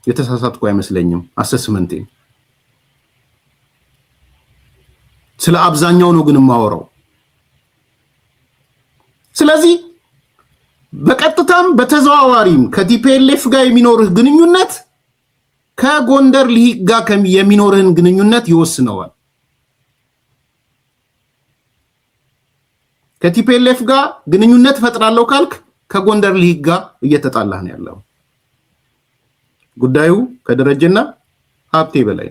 የተሳሳትኩ አይመስለኝም አሰስመንቴ ስለ አብዛኛው ነው ግን ማወራው ስለዚህ በቀጥታም በተዘዋዋሪም ከቲፒኤልኤፍ ጋር የሚኖርህ ግንኙነት ከጎንደር ልሂቅ ጋር የሚኖርህን ግንኙነት ይወስነዋል ከቲፒኤልኤፍ ጋር ግንኙነት ፈጥራለሁ ካልክ ከጎንደር ልሂቅ ጋር እየተጣላህ ነው ያለው ጉዳዩ ከደረጀና ሀብቴ በላይ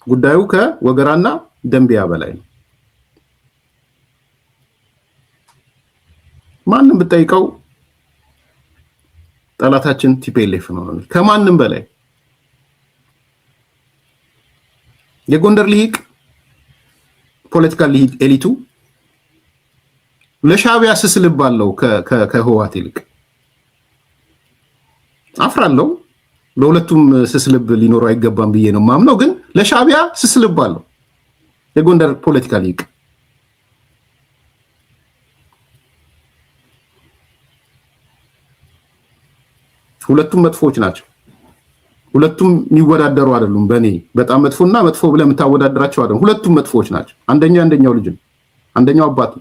ጉዳዩ ከወገራና ደንቢያ በላይ ነው ማንንም ብጠይቀው ጠላታችን ቲፒኤልኤፍ ነው ከማንንም በላይ የጎንደር ልሂቅ ፖለቲካል ልሂቅ ኤሊቱ ለሻቢያ ስስልባለው ከህዋት ይልቅ አፍራለው ለሁለቱም ስስልብ ሊኖረው አይገባም ብዬ ነው ማምነው ግን ለሻቢያ ስስልባለው የጎንደር ፖለቲካል ልሂቅ ሁለቱም መጥፎች ናቸው ሁለቱም የሚወዳደሩ አይደሉም በኔ በጣም መጥፎና መጥፎ ብለህ የምታወዳደራቸው አይደሉም ሁለቱም መጥፎች ናቸው አንደኛው ልጅ አንደኛው አባት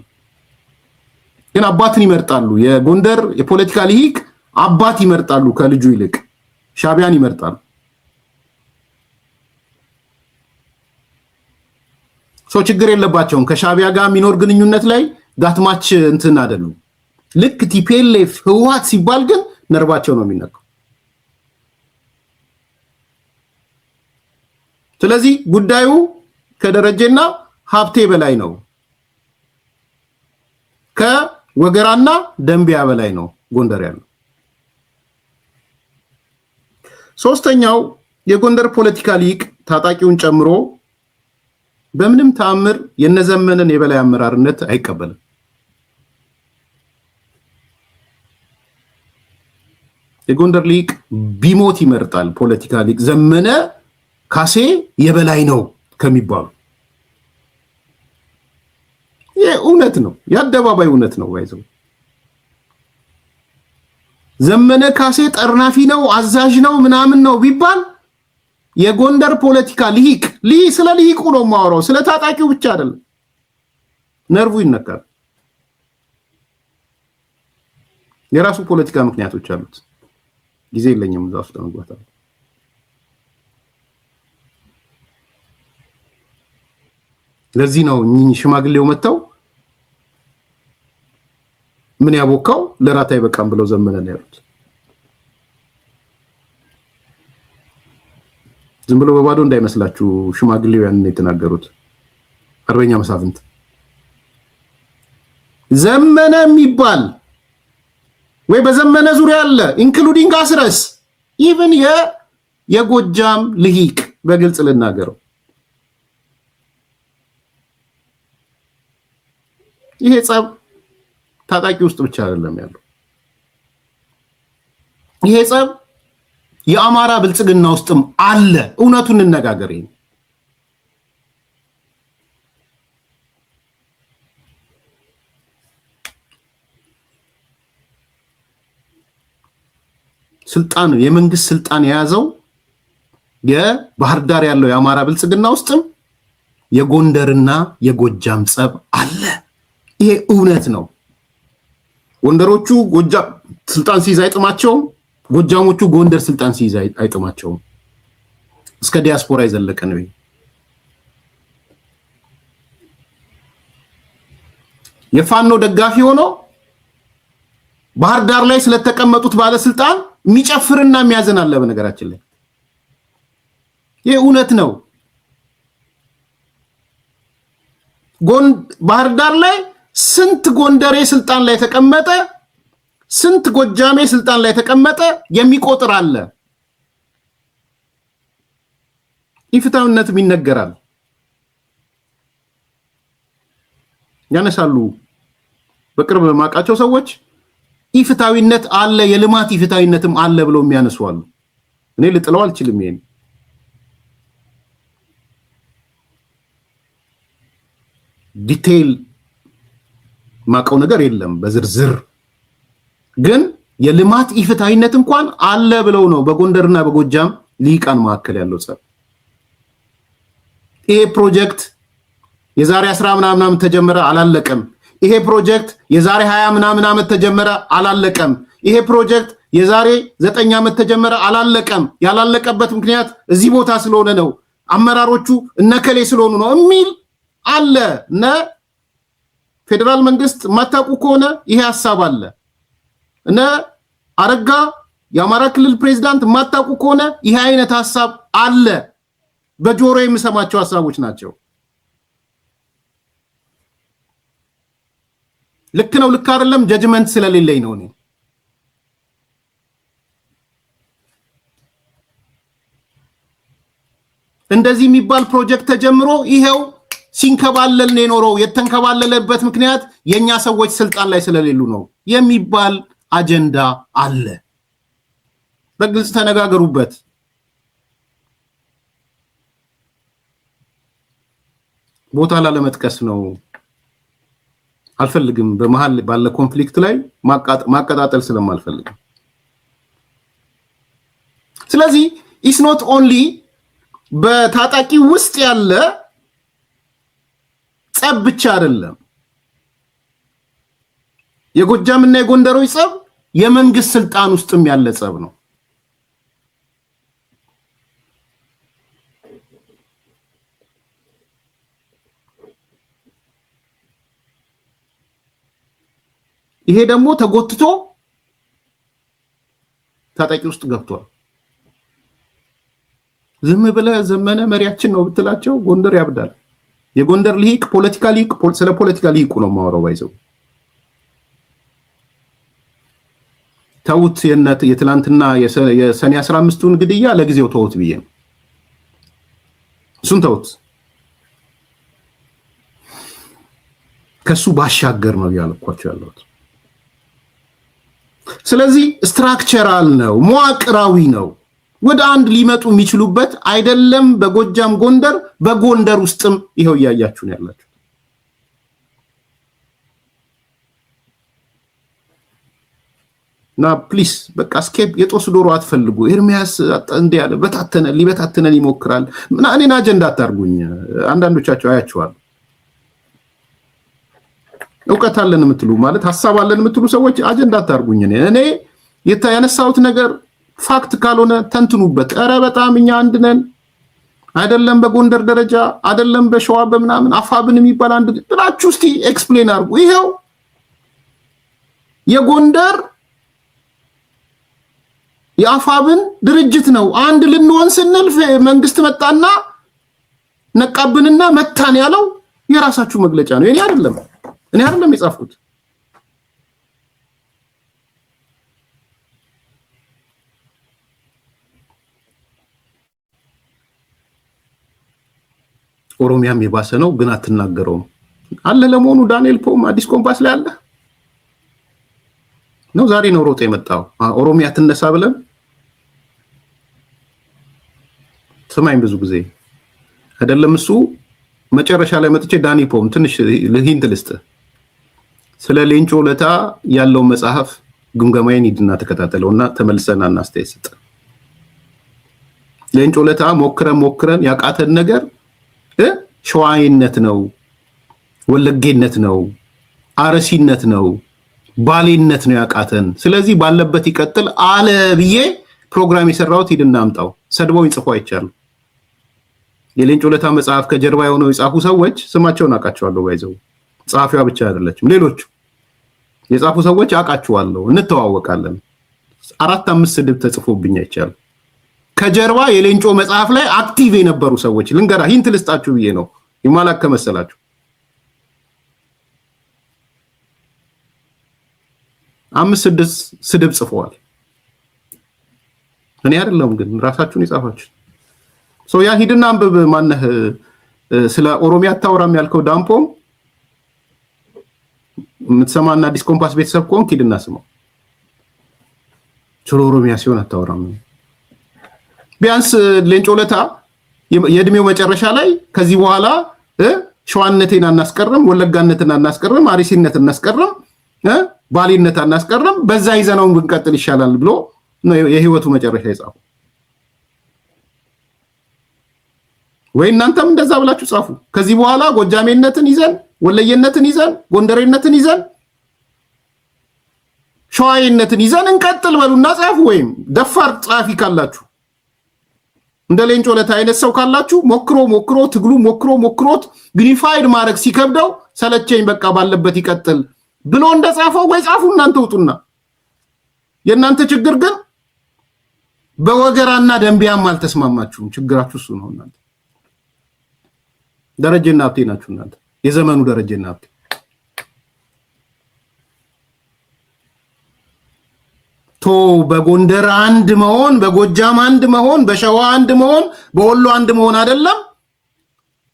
ግን አባትን ይመርጣሉ የጎንደር የፖለቲካ ልሂቅ አባት ይመርጣሉ ከልጁ ይልቅ ሻቢያን ይመርጣሉ ችግር የለባቸውም ከሻቢያ ጋር የሚኖር ግንኙነት ላይ ጋትማች እንትን አይደሉም ልክ ቲፒኤልኤፍ ህዋት ሲባል ግን ነርባቸው ነው የሚነካው ስለዚህ ጉዳዩ ከደረጀና ሀብቴ በላይ ነው ከወገራና ደንቢያ በላይ ነው ጎንደር ያለው ሶስተኛው የጎንደር ፖለቲካ ልሂቅ ታጣቂውን ጨምሮ በምንም ተአምር የነዘመነን የበላይ አመራርነት አይቀበልም የጎንደር ልሂቅ ቢሞት ይመርጣል ፖለቲካ ልሂቅ ዘመነ ካሴ የበላይ ነው ከሚባሉ የእውነት ነው ያደባባይ እውነት ነው ባይዘው ዘመነ ካሴ ጠርናፊ ነው አዛዥ ነው ምናምን ነው ቢባል የጎንደር ፖለቲካ ልሂቅ ስለ ልሂቁ ነው ማወራው ስለ ታጣቂው ብቻ አይደለም ነርቡ ይነካል የራሱ ፖለቲካ ምክንያቶች አሉት ጊዜ የለኝም እዛ ውስጥ መግባት ለዚህ ነው ሽማግሌው መተው ምን ያቦካው ለራት አይበቃም ብለው ዘመነ ነው ያሉት ዝም ብሎ በባዶ እንዳይመስላችሁ ሽማግሌው ያን የተናገሩት አርበኛ መሳፍንት ዘመነ የሚባል ወይ በዘመነ ዙሪያ አለ ኢንክሉዲንግ አስረስ ኢቭን የጎጃም ልሂቅ በግልጽ ልናገረው ይሄ ጸብ ታጣቂ ውስጥ ብቻ አይደለም ያለው ይሄ ጸብ የአማራ ብልጽግና ውስጥም አለ እውነቱን እንነጋገር ይሄ ስልጣን የመንግስት ስልጣን የያዘው የባህር ዳር ያለው የአማራ ብልጽግና ውስጥም የጎንደርና የጎጃም ጸብ አለ ይሄ እውነት ነው ጎንደሮቹ ጎጃም ስልጣን ሲይዝ አይጥማቸውም ጎጃሞቹ ጎንደር ስልጣን ሲይዝ አይጥማቸውም እስከ ዲያስፖራ ይዘለቀ ነው የፋኖ ደጋፊ ሆኖ ባህር ዳር ላይ ስለተቀመጡት ባለስልጣን የሚጨፍርና የሚያዘን አለ በነገራችን ላይ ይሄ እውነት ነው ባህር ዳር ላይ ስንት ጎንደሬ ስልጣን ላይ ተቀመጠ ስንት ጎጃሜ ስልጣን ላይ ተቀመጠ የሚቆጥር አለ ይፍታውነትም ይነገራል ያነሳሉ በቅርብ ማቃቸው ሰዎች ይፍታዊነት አለ የልማት ይፍታዊነትም አለ ብለው የሚያነሱ አሉ እኔ ልጥለው አልችልም ይሄን ዲቴል ማቀው ነገር የለም በዝርዝር ግን የልማት ኢፍትሃዊነት እንኳን አለ ብለው ነው በጎንደርና በጎጃም ሊቃን መካከል ያለው ጸብ። ይሄ ፕሮጀክት የዛሬ 10 ምናምን ዓመት ተጀመረ አላለቀም። ይሄ ፕሮጀክት የዛሬ 20 ምናምን ዓመት ተጀመረ አላለቀም። ይሄ ፕሮጀክት የዛሬ 9 ዓመት ተጀመረ አላለቀም። ያላለቀበት ምክንያት እዚህ ቦታ ስለሆነ ነው፣ አመራሮቹ እነከሌ ስለሆኑ ነው የሚል አለ። ፌደራል መንግስት ማታውቁ ከሆነ ይሄ ሐሳብ አለ። አረጋ የአማራ ክልል ፕሬዝዳንት ማታውቁ ከሆነ ይሄ አይነት ሐሳብ አለ። በጆሮ የምሰማቸው ሐሳቦች ናቸው። ልክ ነው ልክ አይደለም ጀጅመንት ስለሌለኝ ነው። እኔ እንደዚህ የሚባል ፕሮጀክት ተጀምሮ ይሄው ሲንከባለል ነው የኖረው። የተንከባለለበት ምክንያት የኛ ሰዎች ስልጣን ላይ ስለሌሉ ነው የሚባል አጀንዳ አለ። በግልጽ ተነጋገሩበት። ቦታ ላለመጥቀስ ነው አልፈልግም። በመሃል ባለ ኮንፍሊክት ላይ ማቀጣጠል ስለማልፈልግ። ስለዚህ ኢስ ኖት ኦንሊ በታጣቂ ውስጥ ያለ ጸብ ብቻ አይደለም። የጎጃምና የጎንደሮች ጸብ የመንግስት ስልጣን ውስጥም ያለ ጸብ ነው። ይሄ ደግሞ ተጎትቶ ታጣቂ ውስጥ ገብቷል። ዝም ብለህ ዘመነ መሪያችን ነው ብትላቸው ጎንደር ያብዳል። የጎንደር ሊቅ ፖለቲካ ሊቅ ስለ ፖለቲካ ሊቁ ነው ማወራው ባይዘው ተውት። የትላንትና የሰኔ 15ቱን ግድያ ለጊዜው ተውት ብዬ ነው። እሱን ተውት። ከሱ ባሻገር ነው ያልኳቸው ያለሁት። ስለዚህ ስትራክቸራል ነው፣ መዋቅራዊ ነው። ወደ አንድ ሊመጡ የሚችሉበት አይደለም። በጎጃም ጎንደር፣ በጎንደር ውስጥም ይሄው እያያችሁ ነው ያላችሁ። ና ፕሊስ በቃ ስኬፕ የጦስ ዶሮ አትፈልጉ። ኤርሚያስ እንደ ያለ ሊበታተነን ይሞክራል። እኔን አጀንዳ አታርጉኝ። አንዳንዶቻችሁ አያችኋል። እውቀት አለን የምትሉ ማለት ሐሳብ አለን የምትሉ ሰዎች አጀንዳ አታርጉኝ። እኔ ያነሳሁት ነገር ፋክት ካልሆነ ተንትኑበት። ኧረ በጣም እኛ አንድ ነን አይደለም፣ በጎንደር ደረጃ አይደለም፣ በሸዋ በምናምን አፋብን የሚባል አንድ ብላችሁ እስቲ ኤክስፕሌን አድርጉ። ይሄው የጎንደር የአፋብን ድርጅት ነው። አንድ ልንሆን ስንል መንግስት መጣና ነቃብንና መታን ያለው የራሳችሁ መግለጫ ነው። እኔ አይደለም የጻፍኩት። ኦሮሚያም የባሰ ነው ግን አትናገረውም አለ። ለመሆኑ ዳንኤል ፖም አዲስ ኮምፓስ ላይ አለ ነው? ዛሬ ነው ሮጦ የመጣው። ኦሮሚያ ትነሳ ብለን ሰማይም ብዙ ጊዜ አይደለም። እሱ መጨረሻ ላይ መጥቼ ዳኒ ፖም ትንሽ ለሂንት ልስጥ። ስለ ሌንጮ ለታ ያለው መጽሐፍ ግምገማዬን ሂድና ተከታተለውና ተመልሰና እናስተያየት ስጥ። ሌንጮ ለታ ሞክረን ያቃተን ነገር ሸዋይነት ነው፣ ወለጌነት ነው፣ አረሲነት ነው፣ ባሌነት ነው ያቃተን። ስለዚህ ባለበት ይቀጥል አለ ብዬ ፕሮግራም የሰራሁት ሂድና አምጣው። ሰድበውኝ ጽፎ አይቻለሁ። የሌንጮ ለታ መጽሐፍ ከጀርባ የሆነው የጻፉ ሰዎች ስማቸውን አውቃቸዋለሁ። ባይዘው ጻፊዋ ብቻ አይደለችም፣ ሌሎች የጻፉ ሰዎች አውቃቸዋለሁ፣ እንተዋወቃለን። 4-5 ስድብ ተጽፎብኝ አይቻለሁ። ከጀርባ የሌንጮ መጽሐፍ ላይ አክቲቭ የነበሩ ሰዎች ልንገራ ሂንት ልስጣችሁ ብዬ ነው። ይማላክ ከመሰላችሁ 5-6 ስድብ ጽፈዋል። እኔ አይደለም ግን ራሳችሁን የጻፋችሁ ሰው። ያ ሂድና አንብብ። ማነህ ስለ ኦሮሚያ አታወራም ያልከው ዳምፖም የምትሰማና አዲስ ኮምፓስ ቤተሰብ ከሆንክ ሂድና ስማው። ስለ ኦሮሚያ ሲሆን አታወራም። ቢያንስ ሌንጮ ለታ የእድሜው መጨረሻ ላይ ከዚህ በኋላ ሸዋነቴን አናስቀርም፣ ወለጋነትን አናስቀርም፣ አሪሲነትን እናስቀርም፣ ባሊነት አናስቀርም በዛ ይዘነው ብንቀጥል ይሻላል ብሎ ነው የህይወቱ መጨረሻ የጻፈው። ወይ እናንተም እንደዛ ብላችሁ ጻፉ። ከዚህ በኋላ ጎጃሜነትን ይዘን ወለየነትን ይዘን ጎንደሬነትን ይዘን ሸዋይነትን ይዘን እንቀጥል በሉና ጻፉ። ወይም ደፋር ጻፊ ካላችሁ እንደ ሌንጮ ለታ አይነት ሰው ካላችሁ ሞክሮ ትግሉ ሞክሮት ግሪፋይድ ማድረግ ሲከብደው ሰለቸኝ በቃ ባለበት ይቀጥል ብሎ እንደጻፈው ወይ ጻፉ። እናንተ ውጡና የእናንተ ችግር ግን በወገራና ደንቢያም አልተስማማችሁም። ችግራችሁ እሱ ነው። እናንተ ደረጀና ሀብቴ ናችሁ። እናንተ የዘመኑ ደረጀና ሀብቴ ቶ በጎንደር አንድ መሆን፣ በጎጃም አንድ መሆን፣ በሸዋ አንድ መሆን፣ በወሎ አንድ መሆን አይደለም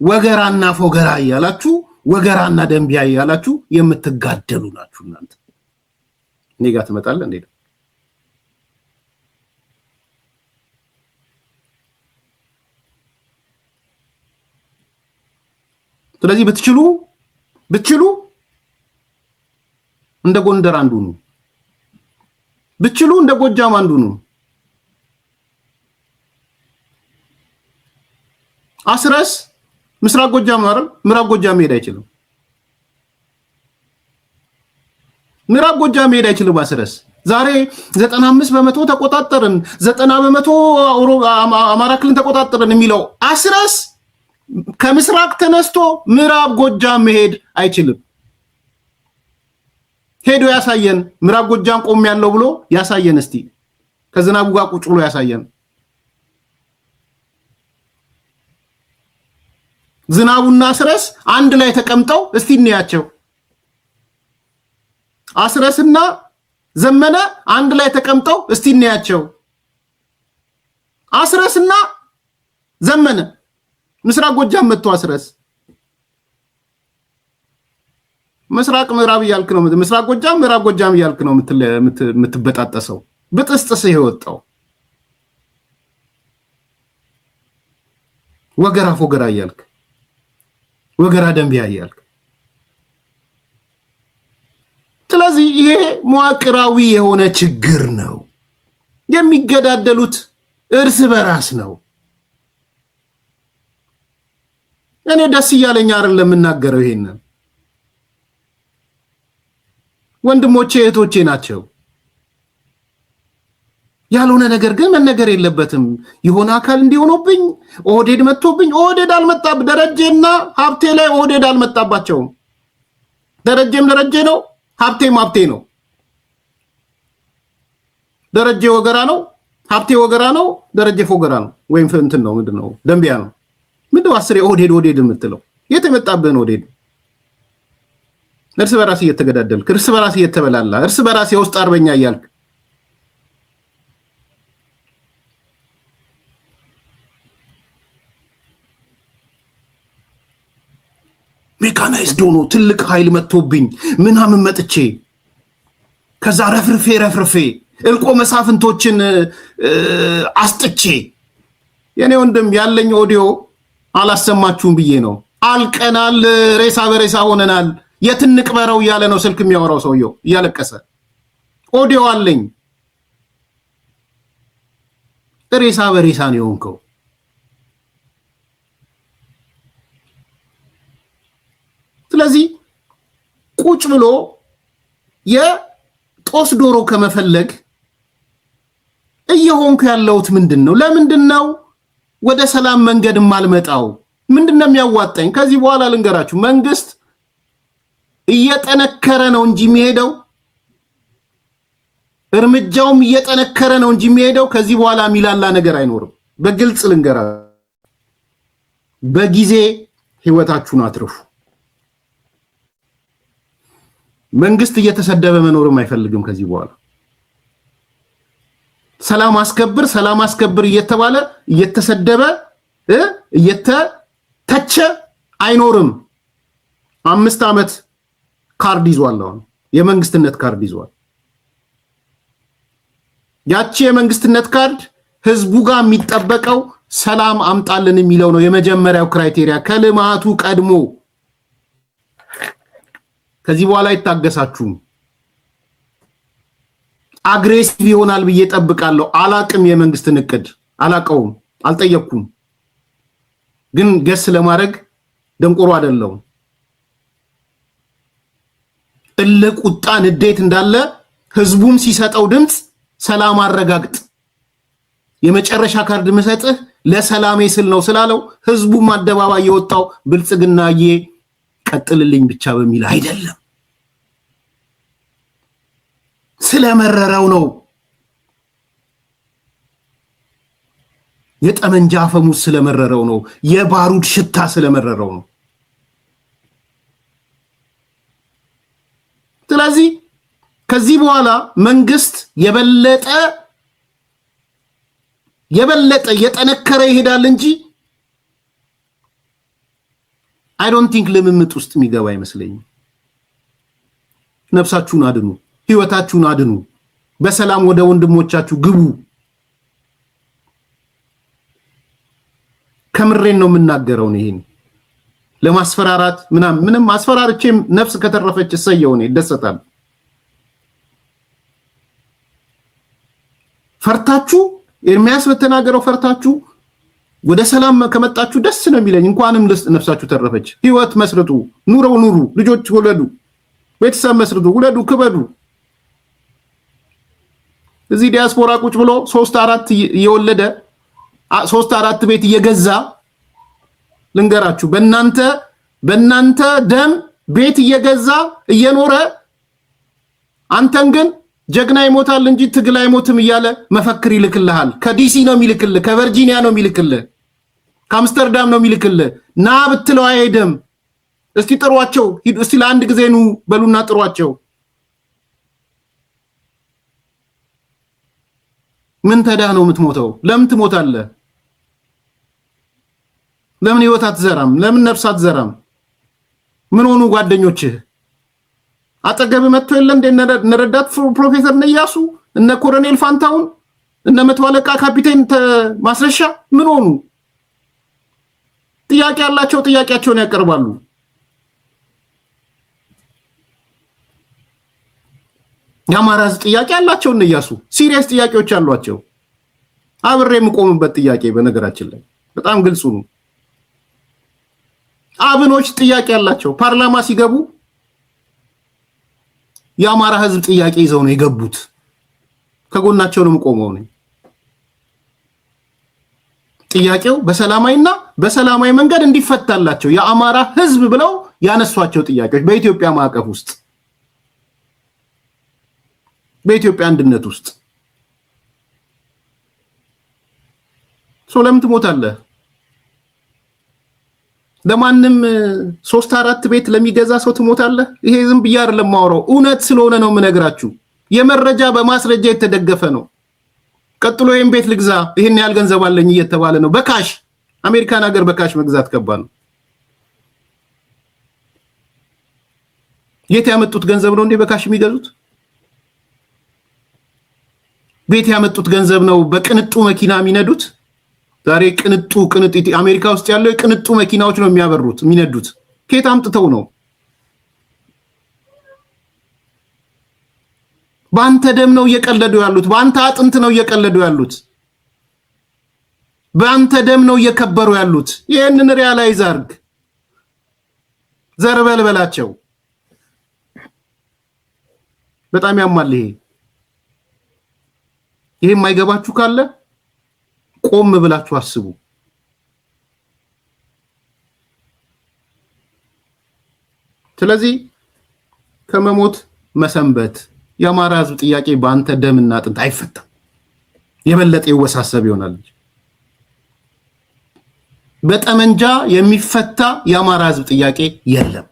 ወገራና ፎገራ ያላችሁ ወገራና ደንቢያ ያላችሁ የምትጋደሉ ናችሁ። እናንተ እኔ ጋር ትመጣለህ እንዴ? ስለዚህ ብትችሉ እንደ ጎንደር አንዱ ነው፣ ብትችሉ እንደ ጎጃም አንዱ ነው። አስረስ ምስራቅ ጎጃም አይደል? ምዕራብ ጎጃም መሄድ አይችልም። ምዕራብ ጎጃም መሄድ አይችልም። አስረስ ዛሬ 95% ተቆጣጠርን፣ 90% አማራ ክልል ተቆጣጠርን የሚለው አስረስ ከምስራቅ ተነስቶ ምዕራብ ጎጃም መሄድ አይችልም። ሄዶ ያሳየን። ምዕራብ ጎጃም ቆም ያለው ብሎ ያሳየን። እስቲ ከዝናቡ ጋር ቁጭ ብሎ ያሳየን። ዝናቡና አስረስ አንድ ላይ ተቀምጠው እስቲ እንያቸው። አስረስና ዘመነ አንድ ላይ ተቀምጠው እስቲ እንያቸው። አስረስና ዘመነ ምስራቅ ጎጃም መጥቶ አስረስ ምስራቅ ምዕራብ እያልክ ነው። ምስራቅ ጎጃም ምዕራብ ጎጃም እያልክ ነው የምትበጣጠሰው። ብጥስጥስ ይወጣው ወገራ ፎገራ እያልክ ወገራ ደንቢያ እያልክ። ስለዚህ ይሄ መዋቅራዊ የሆነ ችግር ነው። የሚገዳደሉት እርስ በራስ ነው። እኔ ደስ እያለኝ አይደለም የምናገረው ይሄንን። ወንድሞቼ እህቶቼ ናቸው። ያልሆነ ነገር ግን መነገር የለበትም። የሆነ አካል እንዲሆነብኝ ኦህዴድ መጥቶብኝ፣ ኦህዴድ አልመጣብ። ደረጀና ሀብቴ ላይ ኦህዴድ አልመጣባቸውም። ደረጀም ደረጀ ነው፣ ሀብቴም ሀብቴ ነው። ደረጀ ወገራ ነው፣ ሀብቴ ወገራ ነው፣ ደረጀ ፎገራ ነው። ወይም እንትን ነው ምንድነው ደንቢያ ነው። ምንድነው አስሬ ኦህዴድ የምትለው? የት የመጣብህን ኦህዴድ? እርስ በራስ እየተገዳደልክ፣ እርስ በራስ እየተበላላ፣ እርስ በራስ የውስጥ አርበኛ እያልክ ሜካናይዝድ ሆኖ ትልቅ ኃይል መጥቶብኝ ምናምን መጥቼ ከዛ ረፍርፌ እልቆ መሳፍንቶችን አስጥቼ የኔ ወንድም ያለኝ ኦዲዮ አላሰማችሁም ብዬ ነው። አልቀናል፣ ሬሳ በሬሳ ሆነናል። የትንቅ በረው እያለ ነው ስልክ የሚያወራው ሰውየው እያለቀሰ። ኦዲዮ አለኝ። ሬሳ በሬሳ ነው የሆንከው። ስለዚህ ቁጭ ብሎ የጦስ ዶሮ ከመፈለግ እየሆንኩ ያለውት ምንድነው? ለምንድነው ወደ ሰላም መንገድ ማልመጣው? ምንድነው የሚያዋጣኝ? ከዚህ በኋላ ልንገራችሁ፣ መንግስት እየጠነከረ ነው እንጂ የሚሄደው፣ እርምጃውም እየጠነከረ ነው እንጂ የሚሄደው። ከዚህ በኋላ የሚላላ ነገር አይኖርም። በግልጽ ልንገራችሁ፣ በጊዜ ህይወታችሁን አትርፉ። መንግስት እየተሰደበ መኖርም አይፈልግም። ከዚህ በኋላ ሰላም አስከብር እየተባለ እየተሰደበ እየተተቸ አይኖርም። 5 ዓመት ካርድ ይዟል። አሁን የመንግስትነት ካርድ ይዟል። ያቺ የመንግስትነት ካርድ ህዝቡ ጋር የሚጠበቀው ሰላም አምጣልን የሚለው ነው የመጀመሪያው ክራይቴሪያ፣ ከልማቱ ቀድሞ። ከዚህ በኋላ አይታገሳችሁም። አግሬሲቭ ይሆናል ብዬ ጠብቃለሁ። አላቅም፣ የመንግስትን እቅድ አላቀውም፣ አልጠየቅኩም። ግን ገስ ለማድረግ ደንቆሮ አይደለም። እልህ፣ ቁጣ፣ ንዴት እንዳለ ህዝቡም ሲሰጠው ድምጽ ሰላም አረጋግጥ፣ የመጨረሻ ካርድ መሰጥህ ለሰላሜ ስል ነው ስላለው ህዝቡም አደባባይ የወጣው ብልጽግናዬ ቀጥልልኝ ብቻ በሚል አይደለም፣ ስለመረረው ነው። የጠመንጃ አፈሙዝ ስለመረረው ነው። የባሩድ ሽታ ስለመረረው ነው። ስለዚህ ከዚህ በኋላ መንግስት የበለጠ የጠነከረ ይሄዳል እንጂ አይ ዶንት ቲንክ ልምምጥ ውስጥ የሚገባ አይመስለኝም። ነፍሳችሁን አድኑ፣ ህይወታችሁን አድኑ፣ በሰላም ወደ ወንድሞቻችሁ ግቡ። ከምሬን ነው የምናገረው። ይሄን ለማስፈራራት ምንም አስፈራርቼም ነፍስ ከተረፈች እሰየው ነው ይደሰታል። ፈርታችሁ ኤርሚያስ በተናገረው ፈርታችሁ ወደ ሰላም ከመጣችሁ ደስ ነው የሚለኝ። እንኳንም ነፍሳችሁ ተረፈች። ህይወት መስርቱ፣ ኑሩ፣ ልጆች ወለዱ፣ ቤተሰብ መስርቱ፣ ውለዱ፣ ክበዱ። እዚህ ዲያስፖራ ቁጭ ብሎ 3-4 እየወለደ 3-4 ቤት እየገዛ ልንገራችሁ፣ በእናንተ ደም ቤት እየገዛ እየኖረ አንተን ግን ጀግና ይሞታል እንጂ ትግል አይሞትም እያለ መፈክር ይልክልሃል። ከዲሲ ነው የሚልክልህ፣ ከቨርጂኒያ ነው የሚልክልህ፣ ከአምስተርዳም ነው የሚልክልህ። ና ብትለው አይሄድም። እስቲ ጥሯቸው፣ እስቲ ለአንድ ጊዜ ኑ በሉና ጥሯቸው። ምን ተዳህ ነው የምትሞተው? ለምን ትሞታለህ? ለምን ህይወት አትዘራም? ለምን ነፍስ አትዘራም? ምን ሆኑ ጓደኞችህ? አጠገብ መጥቶ የለ እንደ ነረዳት ፕሮፌሰር ነያሱ፣ እነ ኮሎኔል ፋንታውን፣ እነ መቶ አለቃ ካፒቴን ማስረሻ ምን ሆኑ? ጥያቄ ያላቸው ጥያቄያቸውን ያቀርባሉ። የአማራ ህዝብ ጥያቄ ያላቸው ነያሱ ሲሪየስ ጥያቄዎች አሏቸው። አብሬ የምቆምበት ጥያቄ በነገራችን ላይ በጣም ግልጹ ነው። አብኖች ጥያቄ ያላቸው ፓርላማ ሲገቡ የአማራ ህዝብ ጥያቄ ይዘው ነው የገቡት። ከጎናቸው ነው የምቆመው ነኝ። ጥያቄው በሰላማዊ መንገድ እንዲፈታላቸው የአማራ ህዝብ ብለው ያነሷቸው ጥያቄዎች በኢትዮጵያ ማዕቀፍ ውስጥ በኢትዮጵያ አንድነት ውስጥ ለምን ትሞታለህ? ለማንም 3-4 ቤት ለሚገዛ ሰው ትሞታለህ? ይሄ ዝም ብዬ አይደለም ማውራው፣ እውነት ስለሆነ ነው የምነግራችሁ። የመረጃ በማስረጃ የተደገፈ ነው። ቀጥሎ ይሄን ቤት ልግዛ፣ ይሄን ያህል ገንዘብ አለኝ እየተባለ ነው በካሽ። አሜሪካን ሀገር በካሽ መግዛት ከባድ ነው። የት ያመጡት ገንዘብ ነው እንዴ በካሽ የሚገዙት? ቤት ያመጡት ገንዘብ ነው በቅንጡ መኪና የሚነዱት? ዛሬ ቅንጡ አሜሪካ ውስጥ ያለው የቅንጡ መኪናዎች ነው የሚያበሩት የሚነዱት። ከየት አምጥተው ነው? በአንተ ደም ነው እየቀለዱ ያሉት። በአንተ አጥንት ነው እየቀለዱ ያሉት። በአንተ ደም ነው እየከበሩ ያሉት። ይሄንን ሪያላይዝ አድርግ። ዘርበልበላቸው። በጣም ያማል። ይሄ የማይገባችሁ ካለ ቆም ብላችሁ አስቡ። ስለዚህ ከመሞት መሰንበት። የአማራ ህዝብ ጥያቄ በአንተ ደምና አጥንት አይፈታም። የበለጠ ይወሳሰብ ይሆናል። በጠመንጃ የሚፈታ የአማራ ህዝብ ጥያቄ የለም።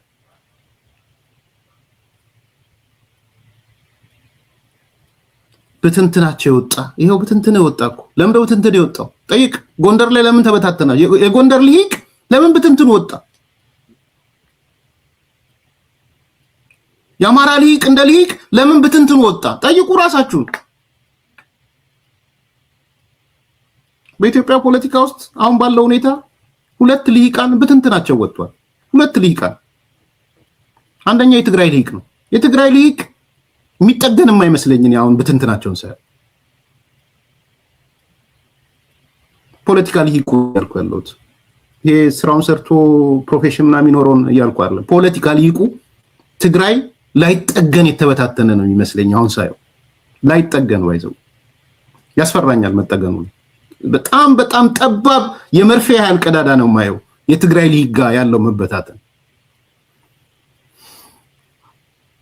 በትንትናቸው የወጣ ይሄው በትንትን የወጣ እኮ። ለምን በትንትን የወጣው ጠይቅ። ጎንደር ላይ ለምን ተበታተና? የጎንደር ልሂቅ ለምን በትንትን ወጣ? የአማራ ልሂቅ እንደ ልሂቅ ለምን በትንትን ወጣ? ጠይቁ ራሳችሁን። በኢትዮጵያ ፖለቲካ ውስጥ አሁን ባለው ሁኔታ 2 ልሂቃን በትንትናቸው ወጥቷል። 2 ልሂቃን። አንደኛ የትግራይ ልሂቅ ነው። የትግራይ ልሂቅ የሚጠገንም አይመስለኝም። አሁን ብትንትናቸውን ሳይ ፖለቲካሊ ይቆርቁ ያሉት ይሄ ስራውን ሰርቶ ፕሮፌሽን ምናምን የሚኖረውን እያልኩ አይደለም። ፖለቲካሊ ይቁ ትግራይ ላይጠገን የተበታተነ ነው የሚመስለኝ። አሁን ሳይው ላይጠገን ወይዘው ያስፈራኛል መጠገኑ። በጣም በጣም ጠባብ የመርፌ ያህል ቀዳዳ ነው ማየው የትግራይ ሊጋ ያለው መበታተን።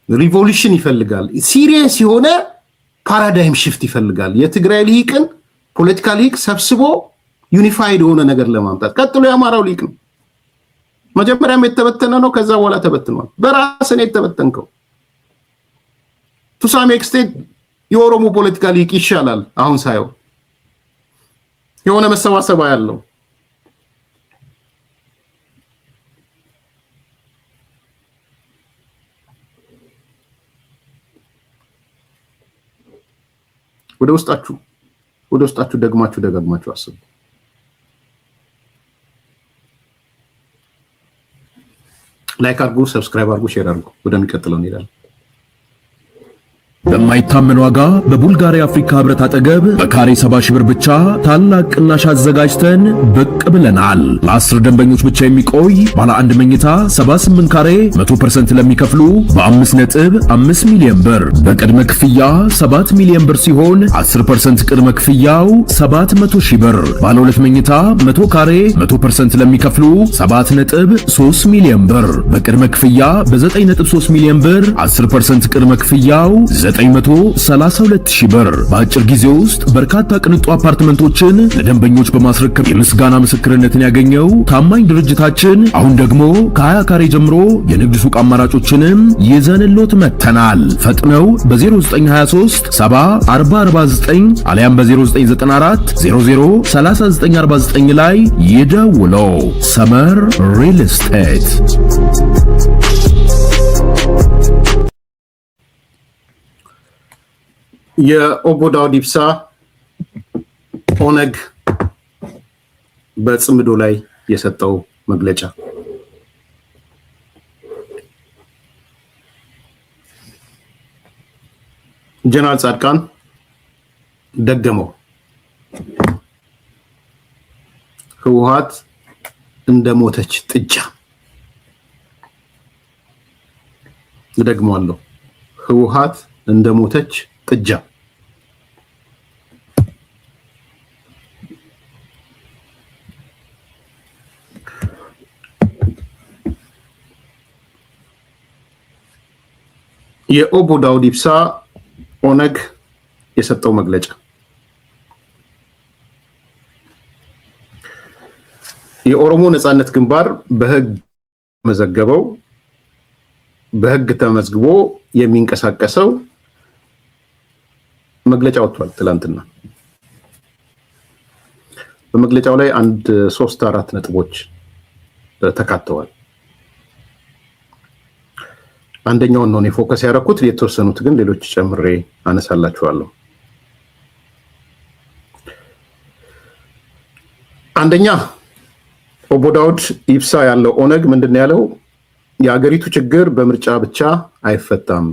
ሪቮሉሽን ይፈልጋል። ሲሪየስ የሆነ ፓራዳይም ሽፍት ይፈልጋል። የትግራይ ሊቅን ፖለቲካል ሊቅ ሰብስቦ ዩኒፋይድ የሆነ ነገር ለማምጣት። ቀጥሎ የአማራው ሊቅ ነው። መጀመሪያም የተበተነ ነው፣ ከዛ በኋላ ተበትኗል። በራስ ነው የተበተንከው። ቱ ሳም ኤክስቴንት የኦሮሞ ፖለቲካል ሊቅ ይሻላል። አሁን ሳየው የሆነ መሰባሰባ ያለው ወደ ውስጣችሁ ደግማችሁ አስቡ። ላይክ አድርጉ፣ ሰብስክራይብ አድርጉ፣ ሼር አድርጉ። ወደሚቀጥለው እንሄዳለን። በማይታመን ዋጋ በቡልጋሪያ አፍሪካ ህብረት አጠገብ በካሬ 70 ሺህ ብር ብቻ ታላቅ ቅናሽ አዘጋጅተን ብቅ ብለናል። ለ10 ደንበኞች ብቻ የሚቆይ ባለ አንድ መኝታ 78 ካሬ 100% ለሚከፍሉ በ5.5 ሚሊዮን ብር በቅድመ ክፍያ 7 ሚሊዮን ብር ሲሆን 10% ቅድመ ክፍያው 700 ሺህ ብር። ባለ ሁለት መኝታ 100 ካሬ 100% ለሚከፍሉ 7.3 ሚሊዮን ብር በቅድመ ክፍያ በ9.3 ሚሊዮን ብር 10% ቅድመ ክፍያው 932 ሺህ ብር። በአጭር ጊዜ ውስጥ በርካታ ቅንጡ አፓርትመንቶችን ለደንበኞች በማስረከብ የምስጋና ምስክርነትን ያገኘው ታማኝ ድርጅታችን አሁን ደግሞ ከ20 ካሬ ጀምሮ የንግድ ሱቅ አማራጮችንም ይዘንሎት መጥተናል። ፈጥነው በ0923 70 አሊያም በ0994 003949 ላይ ይደውለው። ሰመር ሪል ስቴት። የኦቦ ዳውድ ኢብሳ ኦነግ በጽምዶ ላይ የሰጠው መግለጫ ጀነራል ጻድቃን ደገመው። ህወሓት እንደሞተች ጥጃ። ደግመዋለሁ። ህወሓት እንደሞተች ጥጃ። የኦቦ ዳውድ ኢብሳ ኦነግ የሰጠው መግለጫ የኦሮሞ ነጻነት ግንባር በህግ መዘገበው በህግ ተመዝግቦ የሚንቀሳቀሰው መግለጫ ወጥቷል ትላንትና። በመግለጫው ላይ 3-4 ነጥቦች ተካተዋል። አንደኛውን ነው ፎከስ ያደረኩት፣ የተወሰኑት ግን ሌሎች ጨምሬ አነሳላችኋለሁ። አንደኛ ኦቦ ዳውድ ኢብሳ ያለው ኦነግ ምንድነው ያለው? የአገሪቱ ችግር በምርጫ ብቻ አይፈታም።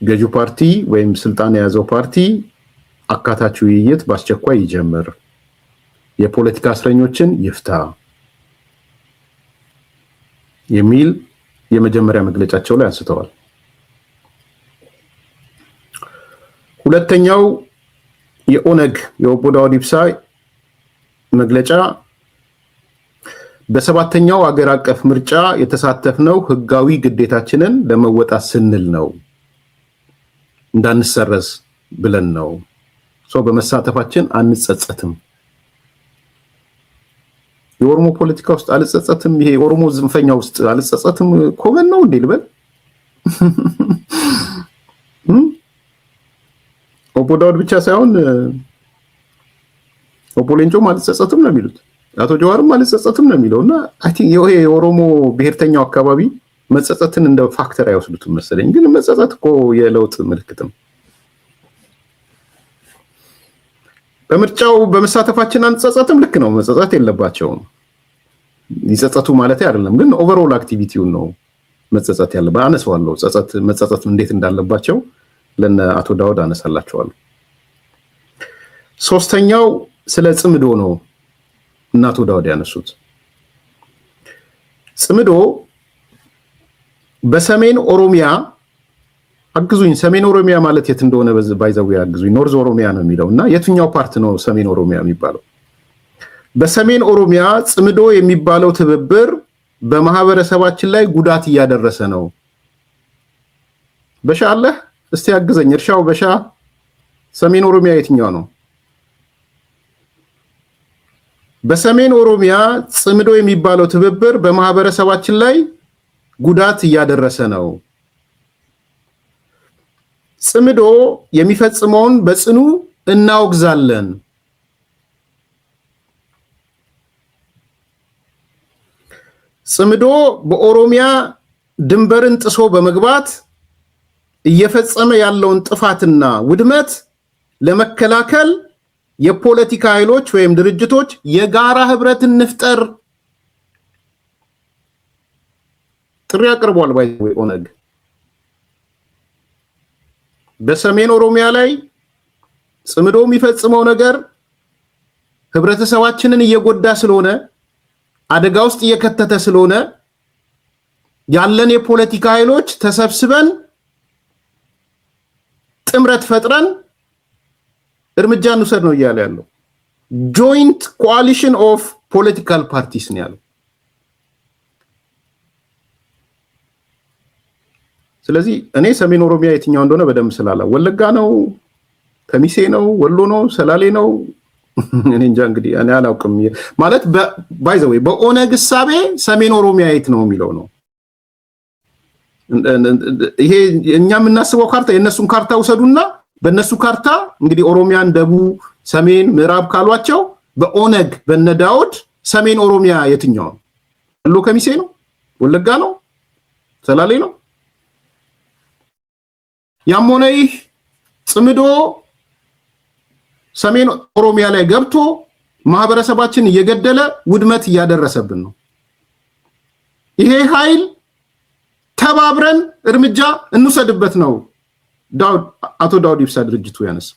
ገዢው ፓርቲ ወይም ስልጣን የያዘው ፓርቲ አካታች ውይይት በአስቸኳይ ይጀምር፣ የፖለቲካ እስረኞችን ይፍታ የሚል የመጀመሪያ መግለጫቸው ላይ አንስተዋል። ሁለተኛው የኦነግ የኦቦ ዳውድ ኢብሳ መግለጫ በሰባተኛው አገር አቀፍ ምርጫ የተሳተፍነው ህጋዊ ግዴታችንን ለመወጣት ስንል ነው፣ እንዳንሰረዝ ብለን ነው። በመሳተፋችን አንጸጸትም። የኦሮሞ ፖለቲካ ውስጥ አልጸጸትም፣ ይሄ የኦሮሞ ዝንፈኛ ውስጥ አልጸጸትም ኮመን ነው እንዴ ልበል? ኦቦ ዳውድ ብቻ ሳይሆን ኦቦ ሌንጮም አልጸጸትም ነው የሚሉት፣ አቶ ጀዋርም አልጸጸትም ነው የሚለውና አይ ቲንክ ይሄ የኦሮሞ ብሔርተኛው አካባቢ መጸጸትን እንደ ፋክተር አይወስዱትም መሰለኝ። ግን መጸጸት እኮ የለውጥ ምልክት ነው። በምርጫው በመሳተፋችን አንጸጸትም፣ ልክ ነው፣ መጸጸት የለባቸውም። ይጸጸቱ ማለት አይደለም፣ ግን ኦቨርኦል አክቲቪቲውን ነው መጸጸት ያለበት አነሳዋለሁ። መጸጸት እንዴት እንዳለባቸው ለነ አቶ ዳውድ አነሳላቸዋለሁ። ሶስተኛው ስለ ጽምዶ ነው እና አቶ ዳውድ ያነሱት። ጽምዶ በሰሜን ኦሮሚያ አግዙኝ። ሰሜን ኦሮሚያ ማለት የት እንደሆነ ባይዘው ያግዙኝ። ኖርዝ ኦሮሚያ ነው የሚለውና የትኛው ፓርት ነው ሰሜን ኦሮሚያ የሚባለው? በሰሜን ኦሮሚያ ጽምዶ የሚባለው ትብብር በማህበረሰባችን ላይ ጉዳት እያደረሰ ነው። በሻ አለ እስቲ ያግዘኝ። እርሻው በሻ ሰሜን ኦሮሚያ የትኛው ነው? በሰሜን ኦሮሚያ ጽምዶ የሚባለው ትብብር በማህበረሰባችን ላይ ጉዳት እያደረሰ ነው። ጽምዶ የሚፈጽመውን በጽኑ እናወግዛለን። ጽምዶ በኦሮሚያ ድንበርን ጥሶ በመግባት እየፈጸመ ያለውን ጥፋትና ውድመት ለመከላከል የፖለቲካ ኃይሎች ወይም ድርጅቶች የጋራ ህብረትን እንፍጠር ጥሪ አቅርቧል። ኦነግ በሰሜን ኦሮሚያ ላይ ጽምዶ የሚፈጽመው ነገር ህብረተሰባችንን እየጎዳ ስለሆነ አደጋ ውስጥ እየከተተ ስለሆነ ያለን የፖለቲካ ኃይሎች ተሰብስበን ጥምረት ፈጥረን እርምጃ እንውሰድ ነው እያለ ያለው። ጆይንት ኮአሊሽን ኦፍ ፖለቲካል ፓርቲስ ነው ያለው። ስለዚህ እኔ ሰሜን ኦሮሚያ የትኛው እንደሆነ በደንብ ስላላ ወለጋ ነው፣ ከሚሴ ነው፣ ወሎ ነው፣ ሰላሌ ነው እኔ እንጃ እንግዲህ እኔ አላውቅም። ማለት ባይዘው በኦነግ እሳቤ ሰሜን ኦሮሚያ የት ነው የሚለው ነው። ይሄ እኛ የምናስበው ካርታ የነሱን ካርታ ውሰዱና በነሱ ካርታ እንግዲህ ኦሮሚያን ደቡብ፣ ሰሜን፣ ምዕራብ ካሏቸው በኦነግ በነዳውድ ሰሜን ኦሮሚያ የትኛው ነው? ወሎ ከሚሴ ነው? ወለጋ ነው? ሰላሌ ነው? ያም ሆነ ይህ ጽምዶ ሰሜን ኦሮሚያ ላይ ገብቶ ማህበረሰባችን እየገደለ ውድመት እያደረሰብን ነው። ይሄ ኃይል ተባብረን እርምጃ እንውሰድበት ነው አቶ ዳውድ ኢብሳ ድርጅቱ ያነሳ።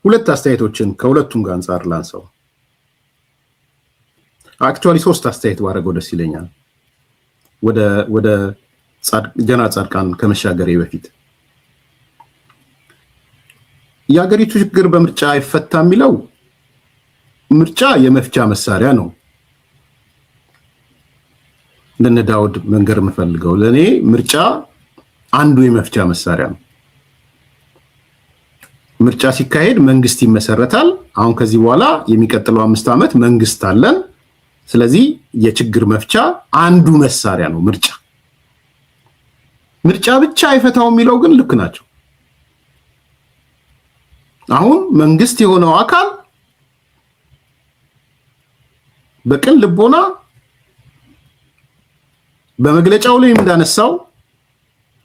ሁለት አስተያየቶችን ከሁለቱም ጋር አንፃር ላንሳው። አክቹአሊ ሶስት አስተያየት ባረገው ደስ ይለኛል። ወደ ጀና ጻድቃን ከመሻገሬ በፊት የሀገሪቱ ችግር በምርጫ አይፈታ የሚለው ምርጫ የመፍቻ መሳሪያ ነው። ለነ ዳውድ መንገር የምፈልገው ለኔ ምርጫ አንዱ የመፍቻ መሳሪያ ነው። ምርጫ ሲካሄድ መንግስት ይመሰረታል። አሁን ከዚህ በኋላ የሚቀጥለው 5 ዓመት መንግስት አለን። ስለዚህ የችግር መፍቻ አንዱ መሳሪያ ነው ምርጫ። ምርጫ ብቻ አይፈታው የሚለው ግን ልክ ናቸው። አሁን መንግስት የሆነው አካል በቅን ልቦና በመግለጫው ላይ እንዳነሳው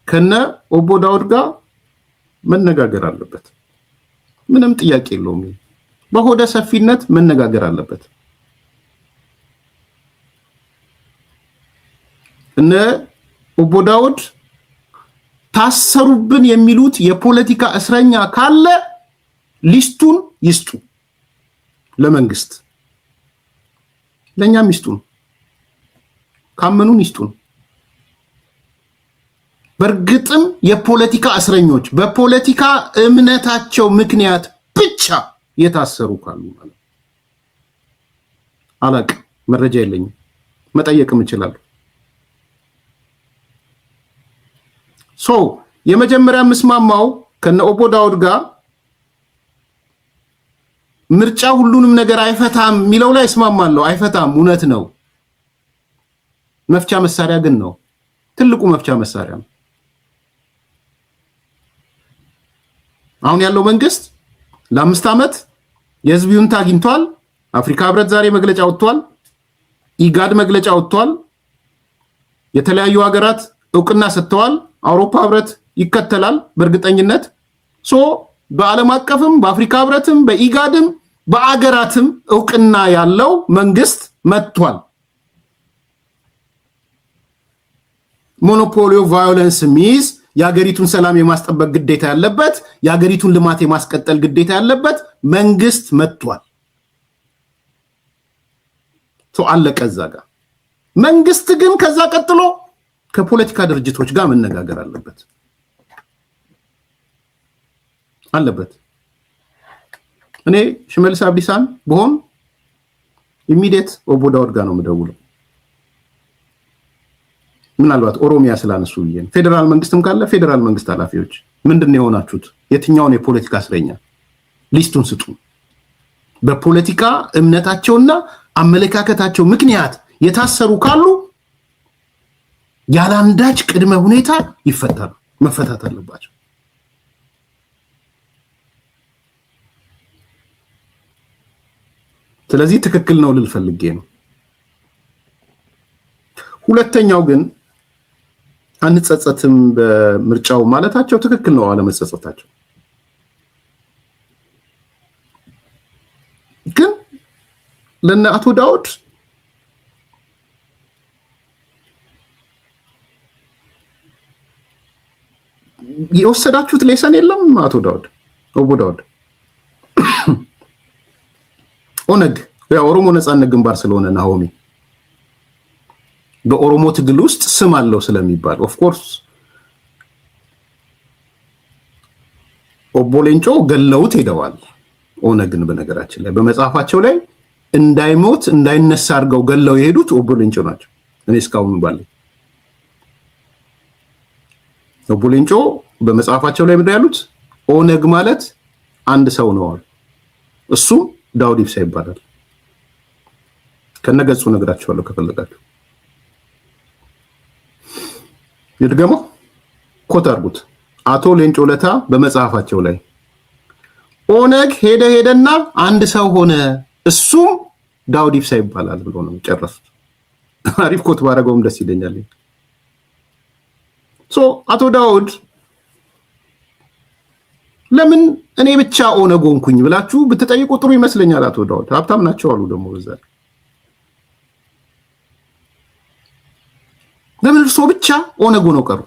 ከነ ኦቦ ዳውድ ጋር መነጋገር አለበት። ምንም ጥያቄ የለውም። በሆደ ሰፊነት መነጋገር አለበት። እነ ኦቦ ዳውድ ታሰሩብን የሚሉት የፖለቲካ እስረኛ ካለ ሊስቱን ይስጡ ለመንግስት፣ ለኛም ይስጡን፣ ካመኑን ይስጡን። በርግጥም የፖለቲካ እስረኞች በፖለቲካ እምነታቸው ምክንያት ብቻ የታሰሩ ካሉ ማለት አላቅም፣ መረጃ የለኝም፣ መጠየቅም እችላለሁ። የመጀመሪያ መስማማው ከነ ኦቦ ዳውድ ጋር ምርጫ ሁሉንም ነገር አይፈታም የሚለው ላይ እስማማለሁ። አይፈታም፣ እውነት ነው። መፍቻ መሳሪያ ግን ነው፣ ትልቁ መፍቻ መሳሪያ ነው። አሁን ያለው መንግስት ለ5 ዓመት የህዝብ ይሁንታ አግኝቷል። አፍሪካ ህብረት ዛሬ መግለጫ ወጥቷል። ኢጋድ መግለጫ ወጥቷል። የተለያዩ ሀገራት እውቅና ሰጥተዋል። አውሮፓ ህብረት ይከተላል በእርግጠኝነት። በዓለም አቀፍም በአፍሪካ ህብረትም በኢጋድም በአገራትም እውቅና ያለው መንግስት መጥቷል። ሞኖፖሊዮ ቫዮለንስ ሚዝ የሀገሪቱን ሰላም የማስጠበቅ ግዴታ ያለበት የሀገሪቱን ልማት የማስቀጠል ግዴታ ያለበት መንግስት መጥቷል። አለቀ እዛ ጋር። መንግስት ግን ከዛ ቀጥሎ ከፖለቲካ ድርጅቶች ጋር መነጋገር አለበት። እኔ ሽመልስ አብዲሳን በሆን ኢሚዲየት ኦቦ ዳውድ ጋር ነው የምደውለው። ምናልባት ኦሮሚያ ስላነሱ ብዬ ነው። ፌደራል መንግስትም ካለ ፌደራል መንግስት ኃላፊዎች ምንድነው የሆናችሁት? የትኛውን የፖለቲካ እስረኛ ሊስቱን ስጡ። በፖለቲካ እምነታቸውና አመለካከታቸው ምክንያት የታሰሩ ካሉ ያላንዳች ቅድመ ሁኔታ ይፈታሉ፣ መፈታት አለባቸው። ስለዚህ ትክክል ነው ልል ፈልጌ ነው። ሁለተኛው ግን አንጸጸትም በምርጫው ማለታቸው ትክክል ነው፣ አለመጸጸታቸው ግን ለነ አቶ ዳውድ የወሰዳችሁት ሌሰን የለም? አቶ ዳውድ ኦቦ ዳውድ ኦነግ የኦሮሞ ነጻነት ግንባር ስለሆነ ናሆሚ በኦሮሞ ትግል ውስጥ ስም አለው ስለሚባል ኦፍ ኮርስ ኦቦ ሌንጮ ገለውት ሄደዋል። ኦነግን በነገራችን ላይ በመጽሐፋቸው ላይ እንዳይሞት እንዳይነሳ አድርገው ገለው የሄዱት ኦቦ ሌንጮ ናቸው። እኔ እስካሁን ባለ ኦቦ ሌንጮ በመጽሐፋቸው ላይ ምንድነው ያሉት? ኦነግ ማለት አንድ ሰው ነው አሉ። እሱም ዳውድ ኢብሳ ይባላል። ከነገጹ ነግራችኋለሁ ከፈለጋችሁ። ይድገሙ ኮት አድርጉት። አቶ ሌንጮ ለታ በመጽሐፋቸው ላይ ኦነግ ሄደና አንድ ሰው ሆነ እሱም ዳውድ ኢብሳ ይባላል ብሎ ነው ጨረሱት። አሪፍ ኮት ባረገውም ደስ ይለኛል። አቶ ዳውድ ለምን እኔ ብቻ ኦነግ ሆንኩኝ ብላችሁ ብትጠይቁ ጥሩ ይመስለኛል። አቶ ዳውድ ሀብታም ናቸው አሉ ደግሞ በዛ ለምን እርሶ ብቻ ኦነግ ሆነው ቀሩ?